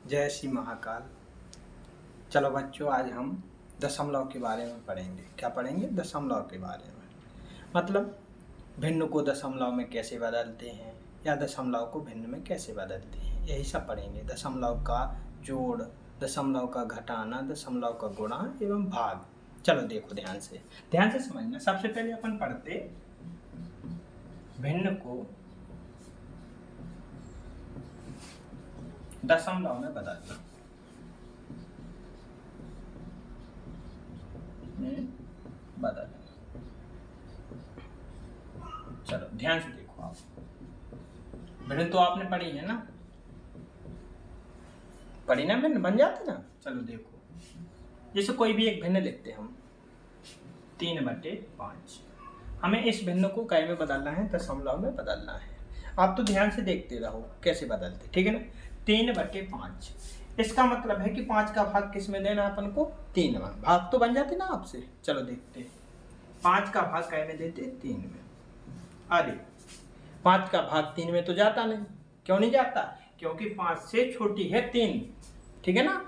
जय श्री महाकाल। चलो बच्चों, आज हम दशमलव के बारे में पढ़ेंगे। क्या पढ़ेंगे? दशमलव के बारे में। मतलब भिन्न को दशमलव में कैसे बदलते हैं या दशमलव को भिन्न में कैसे बदलते हैं, यही सब पढ़ेंगे। दशमलव का जोड़, दशमलव का घटाना, दशमलव का गुणा एवं भाग। चलो देखो ध्यान से समझना। सबसे पहले अपन पढ़ते भिन्न को दशमलव में बदलना। चलो ध्यान से देखो। आप भिन्न तो आपने पढ़ी है ना, पढ़ी ना, भिन्न बन जाती ना। चलो देखो, जैसे कोई भी एक भिन्न लिखते हम 3/5। हमें इस भिन्न को कै में बदलना है? दशमलव में बदलना है। आप तो ध्यान से देखते रहो कैसे बदलते, ठीक है ना। 3/5, इसका मतलब है कि 5 का भाग किस में देना अपन को? 3 में। भाग तो बन जाते ना आपसे। चलो देखते हैं, 5 का भाग कै में देते? 3 में। अरे 5 का भाग 3 में तो जाता नहीं। क्यों नहीं जाता? क्योंकि 5 से छोटी है 3, ठीक है ना।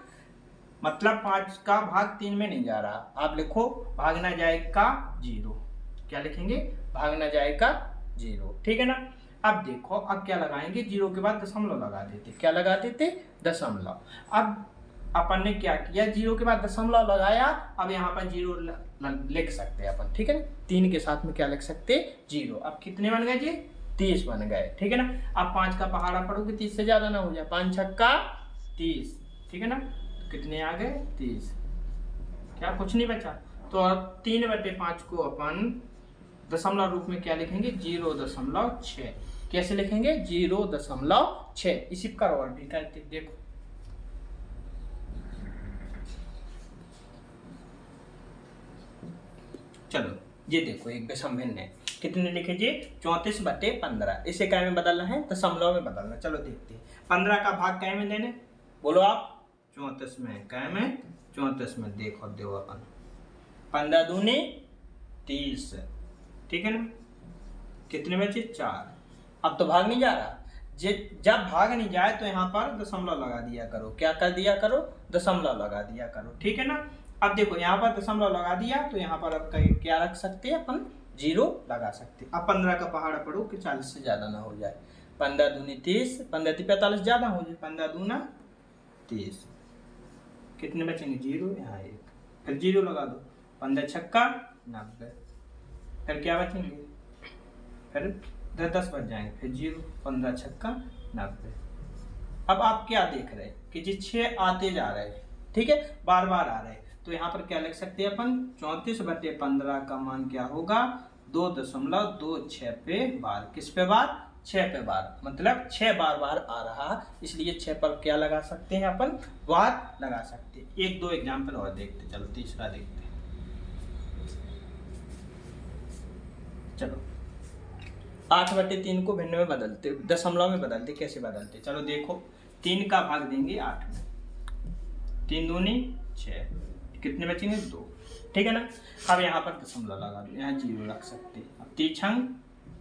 मतलब 5 का भाग 3 में नहीं जा रहा। आप लिखो भागना जाएगा 0। क्या लिखेंगे? भागना जाएगा 0, ठीक है ना। अब देखो, अब क्या लगाएंगे? 0 के बाद दशमलव लगा देते। क्या लगा देते? दशमलव। अब अपन ने क्या किया? 0 के बाद दशमलव लगाया। अब यहाँ पर 0 लिख सकते हैं अपन, ठीक है ना। 3 के साथ में क्या लिख सकते? 0। अब कितने बन गए जी? 30 बन गए, ठीक है ना। अब 5 का पहाड़ा पढ़ोगे 30 से ज्यादा ना हो जाए। 5 छक्का 30, ठीक है ना। तो कितने आ गए? 30। क्या कुछ नहीं बचा? तो अब 3/5 को अपन दशमलव रूप में क्या लिखेंगे? 0.6। कैसे लिखेंगे? 0.6। इसी प्रकार और भी करते देखो। चलो ये देखो, एक विषम भिन्न है। कितने लिखे जी? 34/15। इसे कै में बदलना है? दशमलव में बदलना। चलो देखते हैं। 15 का भाग कै में देने? बोलो आप। 34 में। कै में? 34 में। देखो दो अपन 15 दूनी 30, ठीक है ना। कितने बचे? 4। अब तो भाग नहीं जा रहा। जब भाग नहीं जाए तो यहाँ पर दशमलव लगा दिया करो। क्या कर दिया करो? दशमलव लगा दिया करो, ठीक है ना। अब देखो, यहाँ पर दशमलव लगा दिया तो यहाँ पर अब क्या रख सकते हैं अपन? 0 लगा सकते। अब 15 का पहाड़ा पढ़ो कि 40 से ज्यादा ना हो जाए। 15 दूनी 30, 15 × 45 ज्यादा हो जाए। 15 दूना 30। कितने बचेंगे? 0, यहाँ 1, फिर 0 लगा दो। 15 छक्का 90। फिर क्या बचेंगे? फिर 10 बच जाएंगे। फिर 0, 15 छक्का 90। अब आप क्या देख रहे हैं कि जी 6 आते जा रहे हैं, ठीक है, बार बार आ रहे हैं। तो यहाँ पर क्या लिख सकते हैं अपन? 34/15 का मान क्या होगा? 2.26 पे बार। किस पे बार? 6 पे बार। मतलब 6 बार बार आ रहा, इसलिए 6 पर क्या लगा सकते हैं अपन? बार लगा सकते हैं। 1-2 एग्जाम्पल और देखते। चलो तीसरा देखते हैं। चलो 8/3 को भिन्न में बदलते, दशमलव में बदलते। कैसे बदलते? चलो देखो, 3 का भाग देंगे 8 में। 3 दूनी 6, कितने बचेंगे? 2, ठीक है ना। अब यहाँ पर दशमलव लगा दो, यहाँ 0 रख सकते। अब 3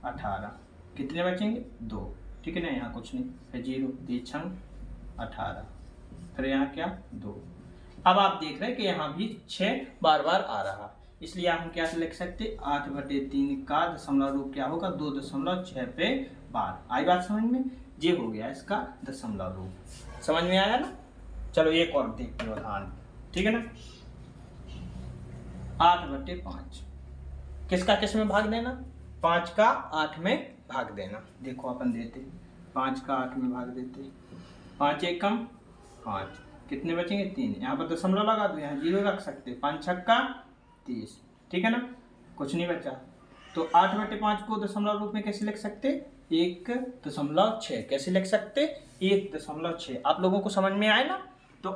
18, कितने बचेंगे? 2, ठीक है ना। यहाँ कुछ नहीं, फिर 0, 3 18, फिर यहाँ क्या? 2। अब आप देख रहे हैं कि यहाँ भी 6 बार बार आ रहा, इसलिए हम क्या लिख सकते? 8/3 का दशमलव रूप क्या होगा? 2.6 पे बार। आई बात समझ में? ये हो गया इसका दशमलव रूप। समझ में आया ना। चलो एक और देखते हो उदाहरण, ठीक है ना। 8/5 किसका किस में भाग देना? 5 का 8 में भाग देना। देखो अपन देते 5 का 8 में भाग देते। 5 1 कम 5, कितने बचेंगे? 3। यहाँ पर दशमलव लगा दो, यहाँ 0 रख सकते। 5 छक्का 30, ठीक है ना। कुछ नहीं बचा। तो 8/5 को दशमलव रूप में कैसे लिख सकते? 1.6। कैसे लिख सकते? 1.6। आप लोगों को समझ में आए ना। तो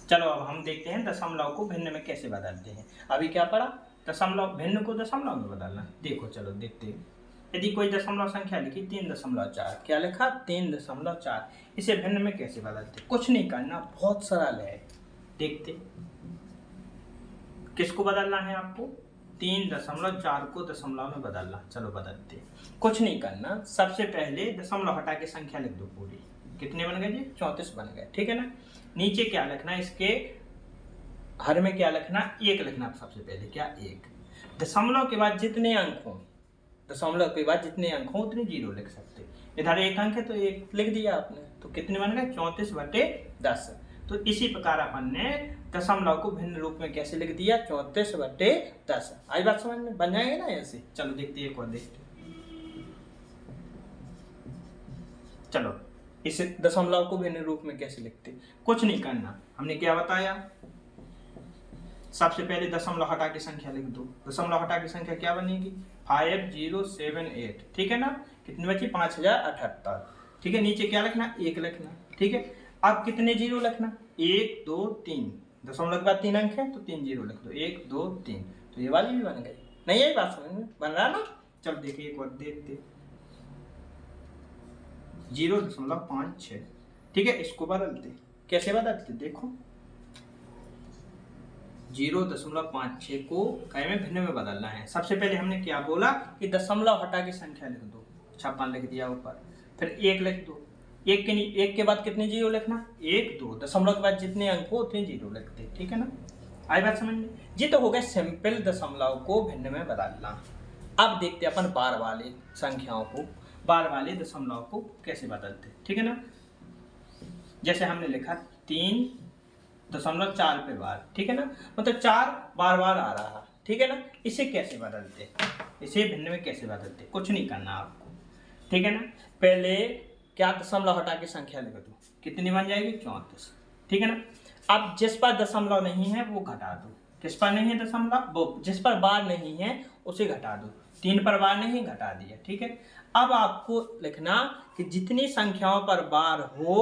चलो अब हम देखते हैं दशमलव को भिन्न में कैसे बदलते हैं। अभी क्या पढ़ा? दशमलव, भिन्न को दशमलव में बदलना। देखो चलो देखते हैं। यदि कोई दशमलव संख्या लिखी 3.4, क्या लिखा? 3.4। इसे भिन्न में कैसे बदलते? कुछ नहीं करना, बहुत सरल है। देखते किसको बदलना है आपको? 3.4 को दशमलव में बदलना। चलो बदलते, कुछ नहीं करना, सबसे पहले दशमलव हटा के संख्या लिख दो पूरी। कितने बन गए जी? 34 बन गए, ठीक है ना। नीचे क्या लिखना, इसके हर में क्या लिखना, 1 लिखना सबसे पहले। क्या? 1। दशमलव के बाद जितने अंक हों, दशमलव के बाद जितने अंक हों उतने 0 लिख सकते। इधर 1 अंक है तो 1 लिख दिया आपने, तो कितने बन गए? 34/10। तो इसी प्रकार अपन ने दशमलव को भिन्न रूप में कैसे लिख दिया? 34/10। आई बात समझ में? बन जाएंगे ना ऐसे। चलो देखते एक और देखते। चलो इस दशमलव को भिन्न रूप में कैसे लिखते? कुछ नहीं करना, हमने क्या बताया, सबसे पहले दशमलव हटा के संख्या लिख दो। दशमलव हटा की संख्या क्या बनेगी? 5078, ठीक है ना। कितनी बची? 5078, ठीक है। नीचे क्या लिखना? 1 लिखना, ठीक है। अब कितने 0 लिखना? 1 2 3, दशमलव के बाद 3 अंक है तो 3 0 लिख दो। 1 2 3, तो ये वाली भी बन गई। नहीं यही बात समझ में बन रहा ना? चलो देखिए एक और देखते। 0.56, ठीक है। इसको बदलते, कैसे बदलते देखो। 0.56 को कै में भिन्न में बदलना है। सबसे पहले हमने क्या बोला कि दशमलव हटा के संख्या लिख दो। 56 लिख दिया ऊपर, फिर 1 लिख दो। 1 के बाद कितने 0 लिखना? 1 2, दशमलव के बाद जितने अंक हो उतने 0 लिखते, ठीक है ना। आई बात समझ में? जी तो हो गया सिंपल दशमलव को भिन्न में बदलना। अब देखते अपन बार वाले संख्याओं को, बार वाले दशमलव को कैसे बदलते, ठीक है ना। जैसे हमने लिखा 3.4 पे बार, ठीक है ना, मतलब 4 बार बार आ रहा, ठीक है ना। इसे कैसे बदलते, इसे भिन्न में कैसे बदलते? कुछ नहीं करना आपको, ठीक है ना। पहले क्या, दशमलव हटा के संख्या लिख दो। कितनी बन जाएगी? 34, ठीक है ना। अब जिस पर दशमलव नहीं है वो घटा दो। किस पर नहीं है दशमलव? वो जिस पर बार नहीं है उसे घटा दो। 3 पर बार नहीं, घटा दिया, ठीक है। अब आपको लिखना कि जितनी संख्याओं पर बार हो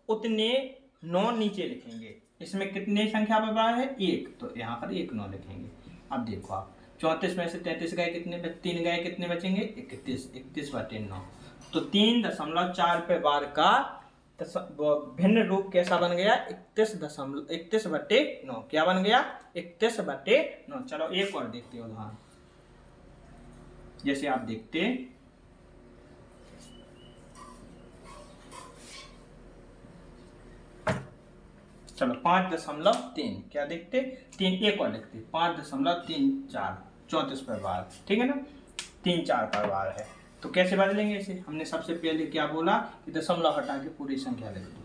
उतने 9 नीचे लिखेंगे। इसमें कितने संख्या पर बार है? 1, तो यहाँ पर 1 9 लिखेंगे। अब देखो आप, 34 में से 33 गए, कितने 3 गए, कितने बचेंगे? 31, 31/9। तो 3.4 पे बार का भिन्न रूप कैसा बन गया? 31/9। क्या बन गया? 31/9। चलो एक और देखते हो उदाहरण। जैसे आप देखते, चलो 5.3, क्या देखते? 3, एक और लिखते 5.34, 34 पर बार, ठीक है ना। 3 4 पर बार है, तो कैसे बदलेंगे इसे? हमने सबसे पहले क्या बोला कि दशमलव हटा के पूरी संख्या लिख दो।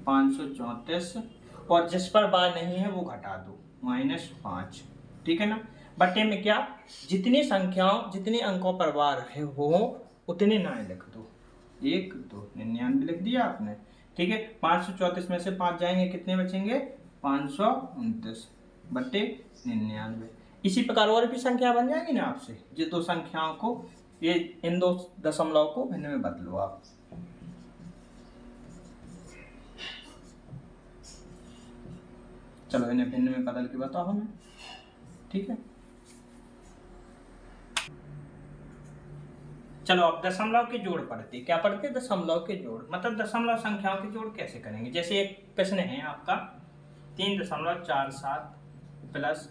534, और जिस पर बार नहीं है वो घटा दो, -5, ठीक है ना। बटे में क्या, जितनी संख्याओं, जितने अंकों पर बार है वो उतने 9 लिख दो। 1 2 99 लिख दिया आपने, ठीक है। 534 में से 5 जाएंगे, कितने बचेंगे? 529 बटे 99। इसी प्रकार और भी संख्या बन जाएगी ना आपसे। ये दो संख्याओं को, ये इन दो दशमलव को भिन्न में बदलो आप। चलो इन्हें भिन्न में बदल के बताओ हमें, ठीक है। चलो अब दशमलव के जोड़ पढ़ते। क्या पढ़ते? दशमलव के जोड़, मतलब दशमलव संख्याओं के जोड़ कैसे करेंगे। जैसे एक प्रश्न है आपका 3.47 प्लस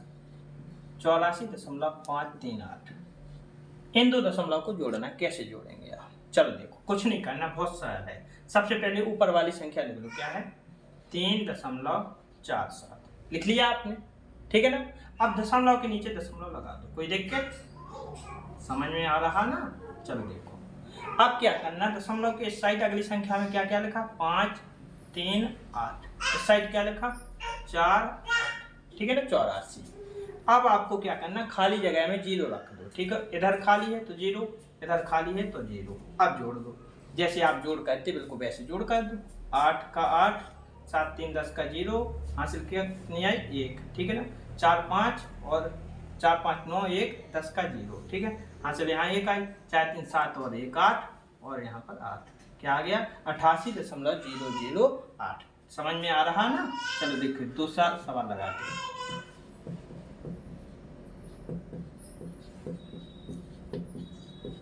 84.538, इन दो दशमलव को जोड़ना। कैसे जोड़ेंगे आप? चलो देखो, कुछ नहीं करना, बहुत सरल है। सबसे पहले ऊपर वाली संख्या लिख लो। क्या है? 3.47 लिख लिया आपने, ठीक है ना। अब दशमलव के नीचे दशमलव लगा दो। कोई दिक्कत? समझ में आ रहा ना? चलो देखो, अब क्या करना, दशमलव के इस साइड अगली संख्या में क्या क्या लिखा? 5 3 8, इस साइड क्या लिखा? 4 8, ठीक है ना, 84। अब आपको क्या करना, खाली जगह में 0 रख दो, ठीक है। इधर खाली है तो 0, इधर खाली है तो 0। अब जोड़ दो, जैसे आप जोड़ करते बिल्कुल वैसे जोड़ कर दो। 8 का 8, 7 3 10 का 0 हासिल किया, कितनी आई? 1, ठीक है ना। 4 5 और 4 5 9 1 10 का 0, ठीक है। हासिल यहाँ 1 आई। 4 3 7 और 1 8, और यहाँ पर 8, क्या आ गया? 88.008। समझ में आ रहा ना? चलो देखिए दूसरा सवाल लगाते हैं।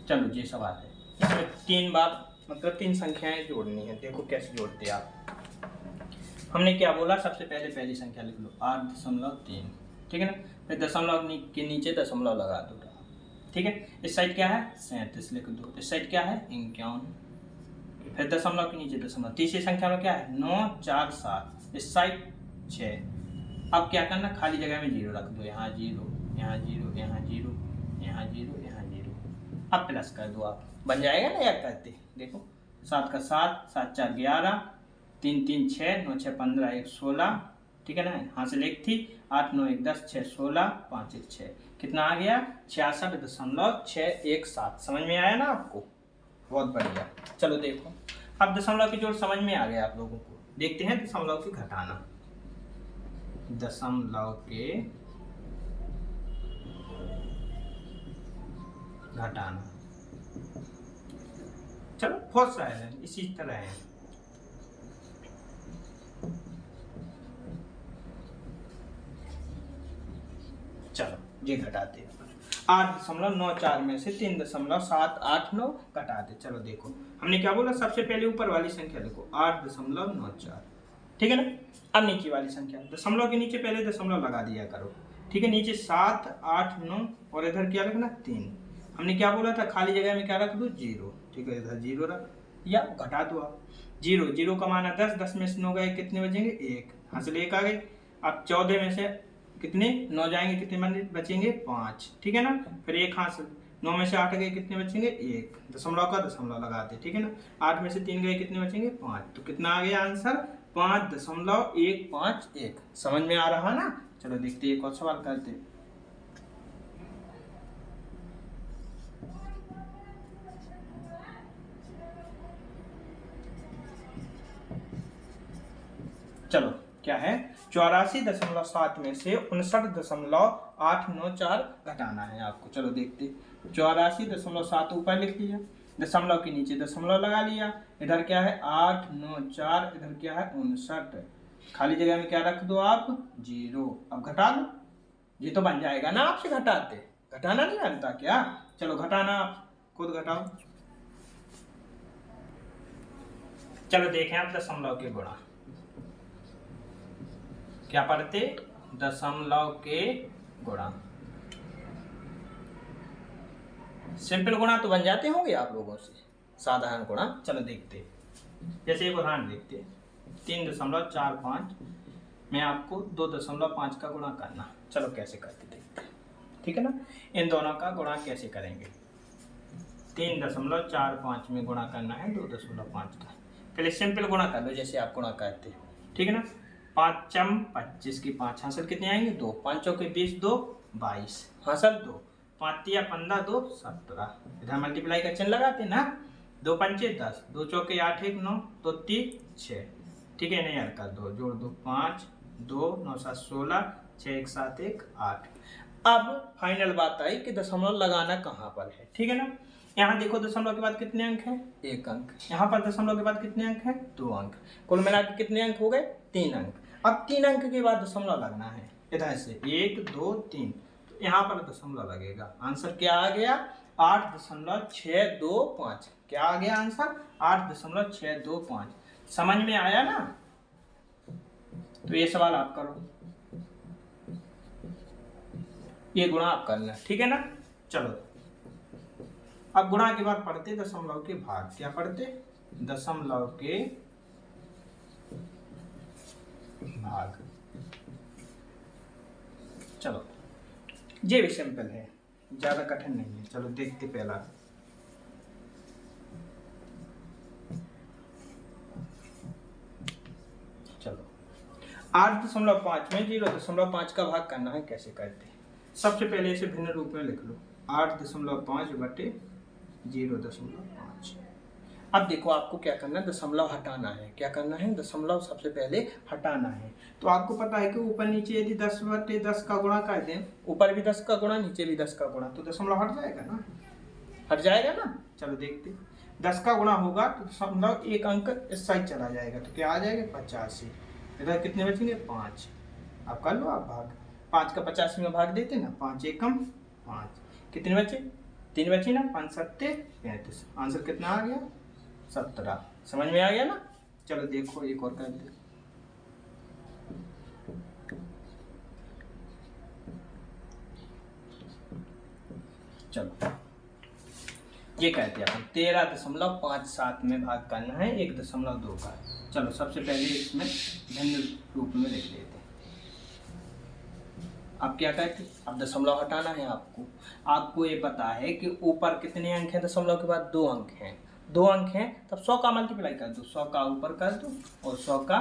चलो ये सवाल है, इसमें 3 बार मतलब 3 संख्याएं जोड़नी है। देखो कैसे जोड़ते हैं आप। हमने क्या बोला, सबसे पहले पहली संख्या लिख लो 8.3, ठीक है ना। फिर दशमलव के नीचे दशमलव लगा दो, ठीक है। इस साइड क्या है 37 लिख दो, इस साइड क्या है 51, फिर दशमलव के नीचे दशमलव। तीसरी संख्या में क्या है 9 4 7, इस साइड 6। अब क्या करना, खाली जगह में 0 रख दो, यहाँ 0 यहाँ 0 यहाँ 0 यहाँ 0 यहाँ 0। अब प्लस कर दो, आप बन जाएगा ना। या करते देखो 7 का 7, 7 4 11, 3 3 6, 9 6 15, 1 16, ठीक है ना। यहाँ से लेख थी 8 9 1 10, 6 16, 5 1 6, कितना आ गया 66.617। समझ में आया ना आपको, बहुत बढ़िया। चलो देखो अब दशमलव की जोड़ समझ में आ गया आप लोगों को। देखते हैं दशमलव की घटाना, दशमलव के घटाना। चलो बहुत सारे हैं इसी तरह है। चलो ये घटाते हैं 8.94 में से 3.789 घटा दे। चलो देखो हमने क्या बोला, सबसे पहले ऊपर वाली संख्या देखो 8.94, ठीक है ना। अब नीचे वाली संख्या, दशमलव के नीचे पहले दशमलव लगा दिया करो, ठीक है। नीचे 7 8 9 और इधर क्या रखना 3। हमने क्या बोला था, खाली जगह में क्या रख दो 0, ठीक है। इधर 0 रख या घटा दो आप 0 0 का मान 10, 10 में से 9 गए कितने बचेंगे 1, हासिल 1 आ गए। अब 14 में से कितने 9 जाएंगे, कितने बचेंगे 5, ठीक है ना। फिर 1 हासिल, 9 में से 8 गए कितने बचेंगे 1, दशमलव का दशमलव लगाते, ठीक है ना। 8 में से 3 गए कितने बचेंगे 5, तो कितना आ गया आंसर 5.151। समझ में आ रहा ना। चलो देखते एक और सवाल करते। चलो क्या है 84.7 में से 59.894 घटाना है आपको। चलो देखते 84.7 ऊपर लिख लिया, दशमलव के नीचे दशमलव लगा लिया, इधर क्या है 894, इधर क्या है 59, खाली जगह में क्या रख दो आप 0। अब घटा दो, ये तो बन जाएगा ना। आपसे घटाते, घटाना नहीं बनता क्या। चलो घटाना आप खुद घटाओ। चलो देखें आप दशमलव के गुणा क्या पढ़ते, दशमलव के गुणा। सिंपल गुणा तो बन जाते होंगे आप लोगों से, साधारण गुणा। चलो देखते, जैसे एक उदाहरण देखते 3.45 में आपको 2.5 का गुणा करना। चलो कैसे करते देखते, ठीक है ना। इन दोनों का गुणा कैसे करेंगे, 3.45 में गुणा करना है 2.5 का। पहले सिंपल गुणा कर लो जैसे आप गुणा करते, ठीक है ना। 5 25 की 5 हासिल कितने आएंगे 2, 5 के 20 2 22 हासिल 2, 5 या 15 2 17, इधर मल्टीप्लाई का चिन्ह लगाते ना, 2 पंचे 10, 2 चौके 8 1 9, 2 3 6, ठीक है। नहीं यार कर दो, जोड़ दो 5 2 9 7 16, 6 1 7 1 8। अब फाइनल बात आई कि दशमलव लगाना कहाँ पर है, ठीक है ना। यहाँ देखो दशमलव के बाद कितने अंक हैं 1 अंक, यहाँ पर दशमलव के बाद कितने अंक हैं 2 अंक, कुल मिला के कितने अंक हो गए 3 अंक। अब 3 अंक के बाद दशमलव लगना है, इधर से 1 2 3, तो यहाँ पर दशमलव लगेगा। आंसर क्या आ गया 8.625। क्या आ गया आंसर 8.625। समझ में आया ना। तो ये सवाल आप करो, ये गुणा आप करना, ठीक है ना। चलो अब गुणा के बाद पढ़ते दशमलव के भाग। क्या पढ़ते, दशमलव के भाग। चलो ये भी सिंपल है, ज्यादा कठिन नहीं है। चलो देखते पहला, चलो 8.5 में 0.5 का भाग करना है, कैसे करते हैं। सबसे पहले इसे भिन्न रूप में लिख लो, 8.5 बटे 0.5। अब देखो आपको क्या करना है, दशमलव हटाना है। क्या करना है, दशमलव सबसे पहले हटाना है। तो आपको पता है कि ऊपर नीचे यदि 10/10 का गुणा कर दें, ऊपर भी 10 का गुणा नीचे भी 10 का गुणा, तो दशमलव हट जाएगा ना, हट जाएगा ना। चलो देखते, 10 का गुणा होगा तो दशमलव 1 अंक इस साइड चला जाएगा, तो क्या आ जाएगा 85। इधर कितने बचेंगे 5। अब कर लो आप भाग, 5 का 85 में भाग देते ना, 5 एकम 5, कितने बचे 3 बचे ना, 5 7 35। आंसर कितना आ गया 17। समझ में आ गया ना। चलो देखो एक और कर दे, चलो ये कहते हैं अपन 13.57 में भाग करना है 1.2 का। चलो सबसे पहले इसमें भिन्न रूप में लिख लेते हैं। अब क्या कहते हैं, अब दशमलव हटाना है आपको। आपको ये पता है कि ऊपर कितने अंक हैं, दशमलव के बाद 2 अंक हैं, 2 अंक हैं, तब 100 का मल्टीप्लाई कर दो, 100 का ऊपर कर दो और 100 का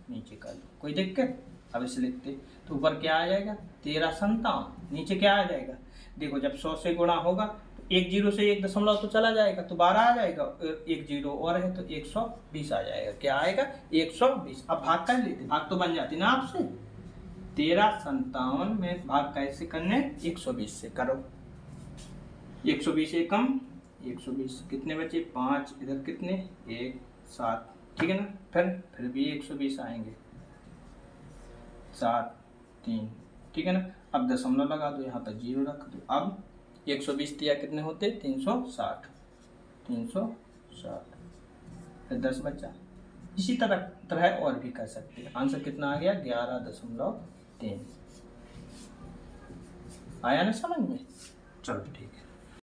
नीचे कर दो, कोई दिक्कत। अब इसे लिखते तो ऊपर क्या आ जाएगा 1357, नीचे क्या आ जाएगा, देखो जब 100 से गुणा होगा तो 1 जीरो से 1 दशमलव तो चला जाएगा तो 12 आ जाएगा, 1 जीरो और है तो 120 आ जाएगा, क्या आएगा 120। अब भाग कर लेते, भाग तो बन जाती ना आपसे। 1357 में भाग कैसे करने, 120 से करो, 120 एकम 120, कितने बचे 5, इधर कितने 1 7, ठीक है ना। फिर भी 120 आएंगे, 7 3, ठीक है ना। अब दशमलव लगा दो, यहाँ पर 0 रख दो। अब 120 दिया कितने होते 360, 360, फिर 10 बचा। इसी तरह और भी कर सकते हैं। आंसर कितना आ गया 11.3। आया ना समझ में। चलो ठीक है।